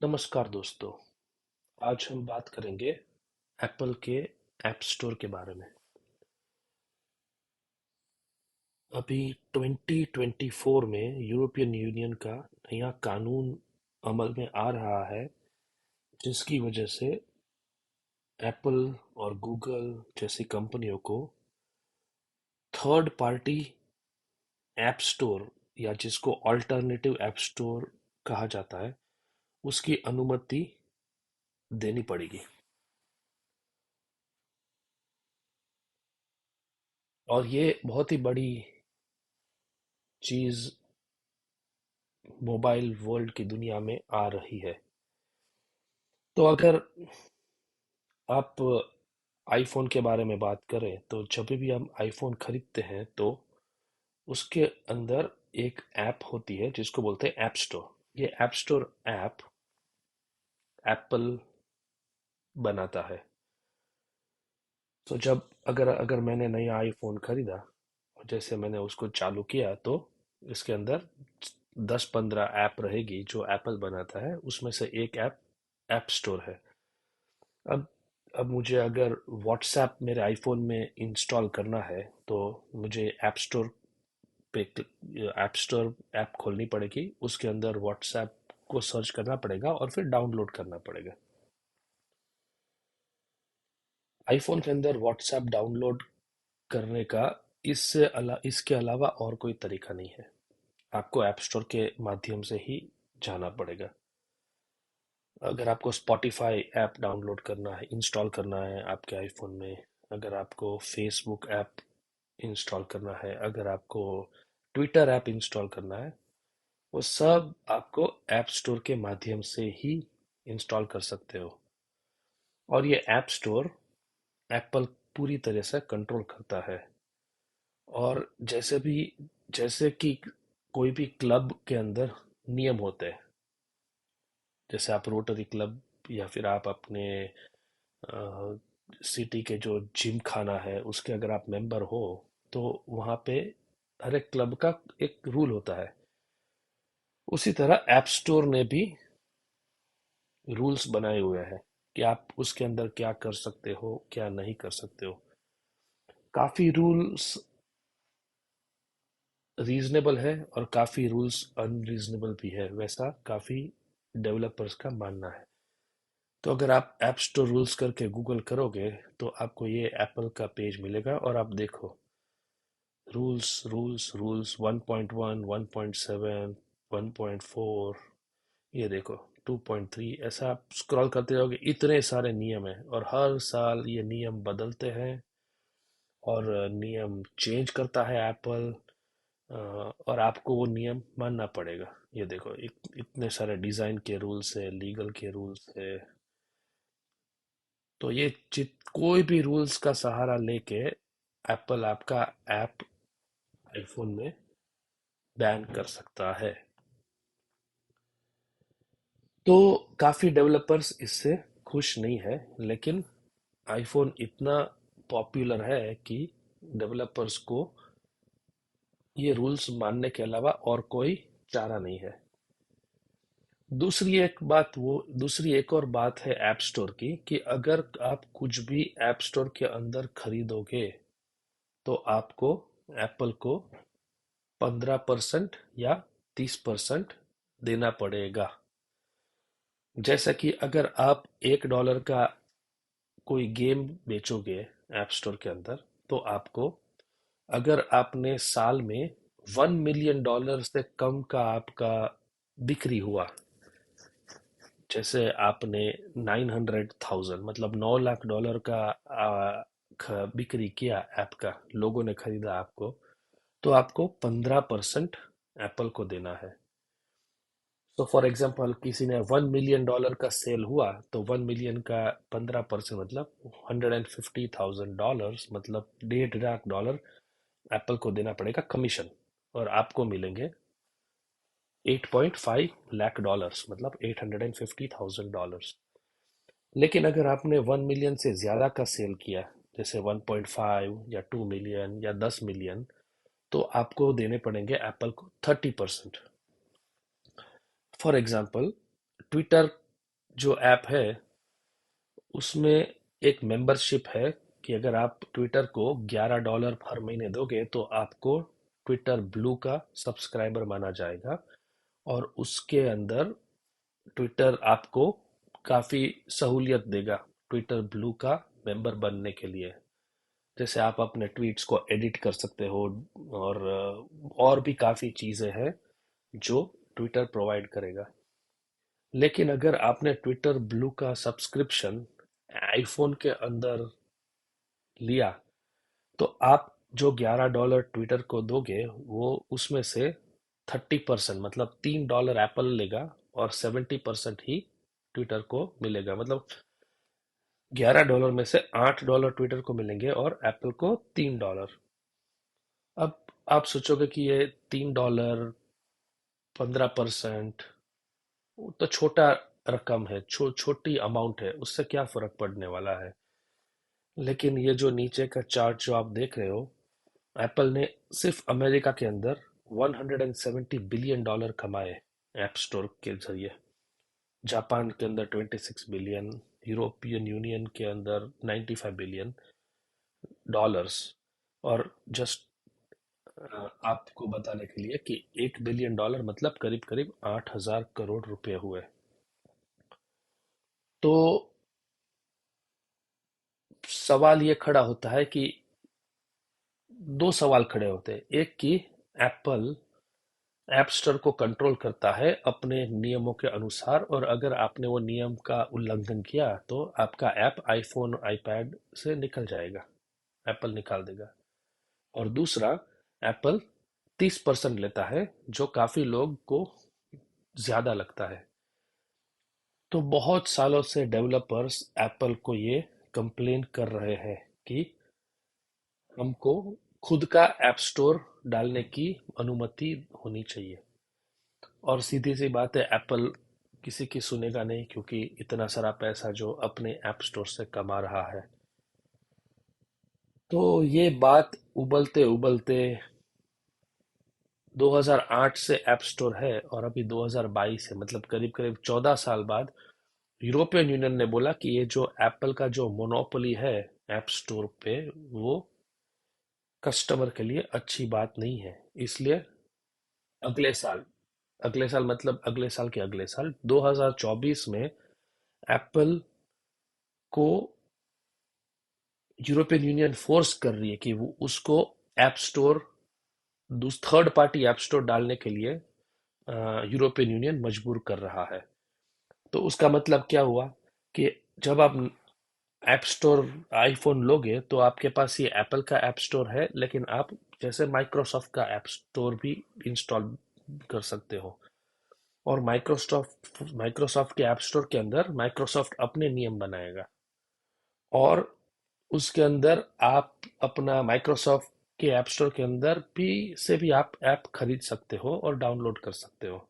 नमस्कार दोस्तों। आज हम बात करेंगे एप्पल के ऐप स्टोर के बारे में। अभी 2024 में यूरोपियन यूनियन का नया कानून अमल में आ रहा है, जिसकी वजह से एप्पल और गूगल जैसी कंपनियों को थर्ड पार्टी ऐप स्टोर या जिसको अल्टरनेटिव ऐप स्टोर कहा जाता है, उसकी अनुमति देनी पड़ेगी। और ये बहुत ही बड़ी चीज मोबाइल वर्ल्ड की दुनिया में आ रही है। तो अगर आप आईफोन के बारे में बात करें, तो जब भी हम आईफोन खरीदते हैं तो उसके अंदर एक ऐप होती है जिसको बोलते हैं ऐप स्टोर। ये ऐप स्टोर ऐप एप्पल बनाता है। तो जब अगर अगर मैंने नया आईफोन खरीदा और जैसे मैंने उसको चालू किया, तो इसके अंदर 10-15 ऐप रहेगी जो एप्पल बनाता है। उसमें से एक ऐप ऐप स्टोर है। अब अब मुझे अगर व्हाट्सएप मेरे आईफोन में इंस्टॉल करना है, तो मुझे पे ऐप स्टोर ऐप खोलनी पड़ेगी। उसके अंदर व्हाट्सएप को सर्च करना पड़ेगा और फिर डाउनलोड करना पड़ेगा। आईफोन के अंदर व्हाट्सएप डाउनलोड करने का इसके अलावा और कोई तरीका नहीं है। आपको ऐप स्टोर के माध्यम से ही जाना पड़ेगा। अगर आपको स्पॉटिफाई ऐप डाउनलोड करना है, इंस्टॉल करना है आपके आईफोन में, अगर आपको फेसबुक ऐप इंस्टॉल करना है, अगर आपको ट्विटर ऐप इंस्टॉल करना है, वो सब आपको ऐप स्टोर के माध्यम से ही इंस्टॉल कर सकते हो। और ये ऐप स्टोर एप्पल पूरी तरह से कंट्रोल करता है। और जैसे कि कोई भी क्लब के अंदर नियम होते हैं, जैसे आप रोटरी क्लब या फिर आप अपने सिटी के जो जिम खाना है उसके अगर आप मेंबर हो, तो वहाँ पे हर एक क्लब का एक रूल होता है। उसी तरह ऐप स्टोर ने भी रूल्स बनाए हुए हैं कि आप उसके अंदर क्या कर सकते हो, क्या नहीं कर सकते हो। काफी रूल्स रीजनेबल है और काफी रूल्स अनरीजनेबल भी है, वैसा काफी डेवलपर्स का मानना है। तो अगर आप ऐप स्टोर रूल्स करके गूगल करोगे, तो आपको ये एप्पल का पेज मिलेगा और आप देखो रूल्स रूल्स रूल्स 1.1 1.7 1.4, ये देखो 2.3, ऐसा आप स्क्रॉल करते रहोगे, इतने सारे नियम हैं और हर साल ये नियम बदलते हैं और नियम चेंज करता है एप्पल। और आपको वो नियम मानना पड़ेगा। ये देखो इतने सारे डिजाइन के रूल्स है, लीगल के रूल्स है। तो ये कोई भी रूल्स का सहारा लेके एप्पल आपका ऐप आईफोन में बैन कर सकता है। तो काफी डेवलपर्स इससे खुश नहीं है, लेकिन आईफोन इतना पॉपुलर है कि डेवलपर्स को ये रूल्स मानने के अलावा और कोई चारा नहीं है। दूसरी एक और बात है ऐप स्टोर की, कि अगर आप कुछ भी ऐप स्टोर के अंदर खरीदोगे, तो आपको एप्पल को 15% या 30% देना पड़ेगा। जैसा कि अगर आप $1 का कोई गेम बेचोगे ऐप स्टोर के अंदर, तो आपको, अगर आपने साल में $1 मिलियन से कम का आपका बिक्री हुआ, जैसे आपने 900,000 मतलब $9 लाख का बिक्री किया, ऐप का लोगों ने खरीदा आपको, तो आपको 15% एप्पल को देना है। तो फॉर एग्जाम्पल किसी ने $1 मिलियन का सेल हुआ, तो 1 मिलियन का 15% मतलब $150,000, मतलब $1.5 लाख एप्पल को देना पड़ेगा कमीशन। और आपको मिलेंगे $8.5 लाख, मतलब $850,000। लेकिन अगर आपने 1 मिलियन से ज्यादा का सेल किया, जैसे 1.5 या 2 मिलियन या 10 मिलियन, तो आपको देने पड़ेंगे एप्पल को 30%। फॉर एग्जाम्पल ट्विटर जो ऐप है उसमें एक मेंबरशिप है कि अगर आप ट्विटर को $11 हर महीने दोगे तो आपको ट्विटर ब्लू का सब्सक्राइबर माना जाएगा। और उसके अंदर ट्विटर आपको काफी सहूलियत देगा ट्विटर ब्लू का मेंबर बनने के लिए। जैसे आप अपने ट्वीट्स को एडिट कर सकते हो और भी काफी चीजें हैं जो ट्विटर प्रोवाइड करेगा। लेकिन अगर आपने ट्विटर ब्लू का सब्सक्रिप्शन आईफोन के अंदर लिया तो आप जो $11 ट्विटर को दोगे वो उसमें से 30% मतलब $3 एप्पल लेगा और 70% ही ट्विटर को मिलेगा। मतलब $11 में से $8 ट्विटर को मिलेंगे और एप्पल को $3। अब आप सोचोगे कि ये $3 15% तो छोटा रकम है, छोटी अमाउंट है, उससे क्या फर्क पड़ने वाला है। लेकिन ये जो नीचे का चार्ट जो आप देख रहे हो, एप्पल ने सिर्फ अमेरिका के अंदर $170 बिलियन कमाए ऐप स्टोर के जरिए। जापान के अंदर 26 बिलियन, यूरोपियन यूनियन के अंदर $95 बिलियन। और जस्ट आपको बताने के लिए कि $1 बिलियन मतलब करीब करीब 8,000 करोड़ रुपए हुए। तो सवाल ये खड़ा होता है कि दो सवाल खड़े होते हैं। एक कि एप्पल ऐप स्टोर को कंट्रोल करता है अपने नियमों के अनुसार, और अगर आपने वो नियम का उल्लंघन किया तो आपका ऐप आईफोन आईपैड से निकल जाएगा, एप्पल निकाल देगा। और दूसरा, एप्पल 30% लेता है जो काफी लोग को ज्यादा लगता है। तो बहुत सालों से डेवलपर्स एप्पल को ये कंप्लेन कर रहे हैं कि हमको खुद का ऐप स्टोर डालने की अनुमति होनी चाहिए। और सीधी सी बात है, एप्पल किसी की सुनेगा नहीं क्योंकि इतना सारा पैसा जो अपने ऐप स्टोर से कमा रहा है। तो ये बात उबलते उबलते 2008 से ऐप स्टोर है और अभी 2022 है, मतलब करीब करीब 14 साल बाद यूरोपियन यूनियन ने बोला कि ये जो एप्पल का जो मोनोपोली है ऐप स्टोर पे, वो कस्टमर के लिए अच्छी बात नहीं है। इसलिए अगले साल, अगले साल मतलब अगले साल के अगले साल 2024 में एप्पल को यूरोपियन यूनियन फोर्स कर रही है कि वो उसको app store, third party app store डालने के लिए यूरोपियन यूनियन मजबूर कर रहा है। तो उसका मतलब क्या हुआ कि जब आप ऐप स्टोर आईफोन लोगे तो आपके पास ये एप्पल का ऐप स्टोर है, लेकिन आप जैसे माइक्रोसॉफ्ट का ऐप स्टोर भी इंस्टॉल कर सकते हो। और माइक्रोसॉफ्ट माइक्रोसॉफ्ट के ऐप स्टोर के अंदर माइक्रोसॉफ्ट अपने नियम बनाएगा, और उसके अंदर आप अपना माइक्रोसॉफ्ट के ऐप स्टोर के अंदर भी से भी आप ऐप खरीद सकते हो और डाउनलोड कर सकते हो।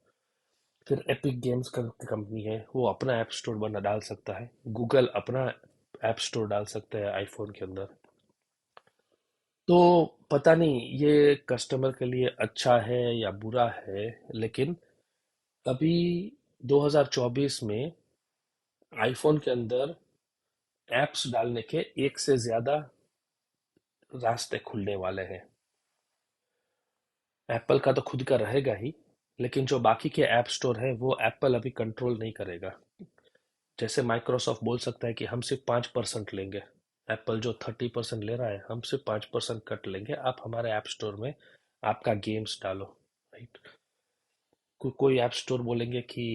फिर एपिक गेम्स का कंपनी है, वो अपना ऐप स्टोर बना डाल सकता है। गूगल अपना ऐप स्टोर डाल सकता है आईफोन के अंदर। तो पता नहीं ये कस्टमर के लिए अच्छा है या बुरा है, लेकिन अभी 2024 में आईफोन के अंदर एप्स डालने के एक से ज्यादा रास्ते खुलने वाले हैं। एप्पल का तो खुद का रहेगा ही, लेकिन जो बाकी के ऐप स्टोर है वो एप्पल अभी कंट्रोल नहीं करेगा। जैसे माइक्रोसॉफ्ट बोल सकता है कि हम सिर्फ 5% लेंगे, एप्पल जो 30% ले रहा है हम सिर्फ 5% कट लेंगे, आप हमारे ऐप स्टोर में आपका गेम्स डालो। राइट। कोई ऐप स्टोर बोलेंगे कि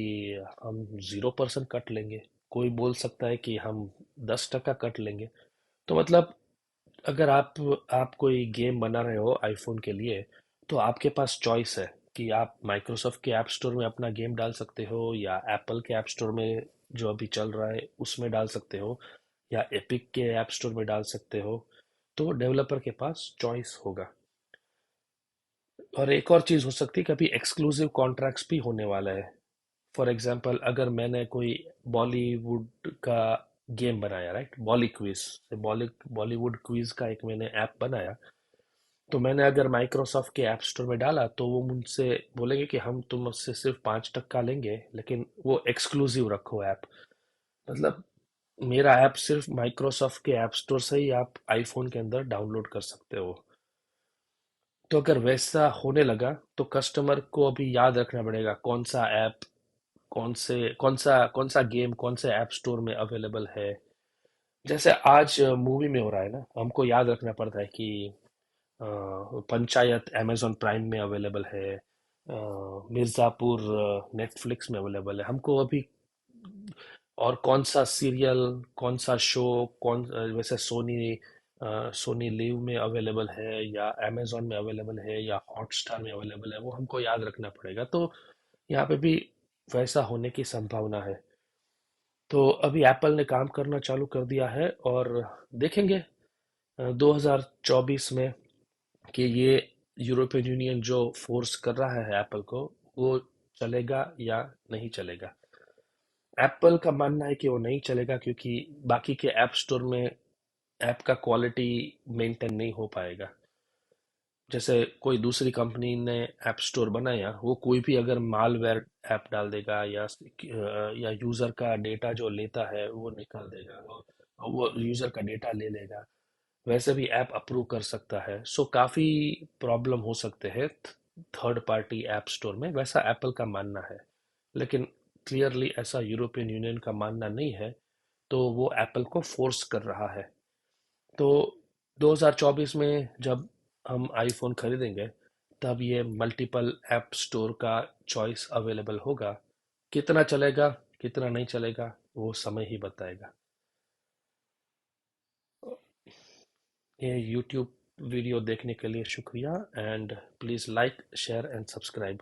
हम 0% कट लेंगे, कोई बोल सकता है कि हम 10% कट लेंगे। तो मतलब अगर आप कोई गेम बना रहे हो आईफोन के लिए, तो आपके पास चॉइस है कि आप माइक्रोसॉफ्ट के ऐप स्टोर में अपना गेम डाल सकते हो या एप्पल के ऐप स्टोर में जो अभी चल रहा है उसमें डाल सकते हो, या एपिक के ऐप स्टोर में डाल सकते हो। तो डेवलपर के पास चॉइस होगा। और एक और चीज हो सकती है, कभी एक्सक्लूसिव कॉन्ट्रैक्ट्स भी होने वाला है। फॉर एग्जाम्पल, अगर मैंने कोई बॉलीवुड का गेम बनाया, राइट, बॉलीवुड क्विज का एक मैंने ऐप बनाया, तो मैंने अगर माइक्रोसॉफ्ट के ऐप स्टोर में डाला तो वो मुझसे बोलेंगे कि हम तुमसे सिर्फ 5% लेंगे, लेकिन वो एक्सक्लूसिव रखो ऐप। मतलब मेरा ऐप सिर्फ माइक्रोसॉफ्ट के ऐप स्टोर से ही आप आईफोन के अंदर डाउनलोड कर सकते हो। तो अगर वैसा होने लगा तो कस्टमर को अभी याद रखना पड़ेगा कौन सा ऐप, कौन सा गेम कौन से ऐप स्टोर में अवेलेबल है। जैसे आज मूवी में हो रहा है ना, हमको याद रखना पड़ता है कि पंचायत amazon प्राइम में अवेलेबल है, मिर्ज़ापुर नेटफ्लिक्स में अवेलेबल है। हमको अभी और कौन सा सीरियल, कौन सा शो, वैसे सोनी लिव में अवेलेबल है या amazon में अवेलेबल है या हॉटस्टार में अवेलेबल है, वो हमको याद रखना पड़ेगा। तो यहाँ पे भी वैसा होने की संभावना है। तो अभी एप्पल ने काम करना चालू कर दिया है और देखेंगे 2024 में कि ये यूरोपियन यूनियन जो फोर्स कर रहा है एप्पल को, वो चलेगा या नहीं चलेगा। एप्पल का मानना है कि वो नहीं चलेगा क्योंकि बाकी के ऐप स्टोर में ऐप का क्वालिटी मेंटेन नहीं हो पाएगा। जैसे कोई दूसरी कंपनी ने ऐप स्टोर बनाया, वो कोई भी अगर मालवेयर ऐप डाल देगा या यूजर का डेटा जो लेता है वो निकाल देगा, वो यूजर का डेटा ले लेगा। वैसे भी ऐप अप्रूव कर सकता है, सो काफी प्रॉब्लम हो सकते हैं थर्ड पार्टी ऐप स्टोर में, वैसा एप्पल का मानना है। लेकिन क्लियरली ऐसा यूरोपियन यूनियन का मानना नहीं है, तो वो एप्पल को फोर्स कर रहा है। तो 2024 में जब हम आईफोन खरीदेंगे, तब ये मल्टीपल ऐप स्टोर का चॉइस अवेलेबल होगा। कितना चलेगा, कितना नहीं चलेगा, वो समय ही बताएगा। ये यूट्यूब वीडियो देखने के लिए शुक्रिया, and please like share and subscribe.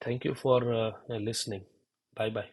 Thank you for listening. Bye bye.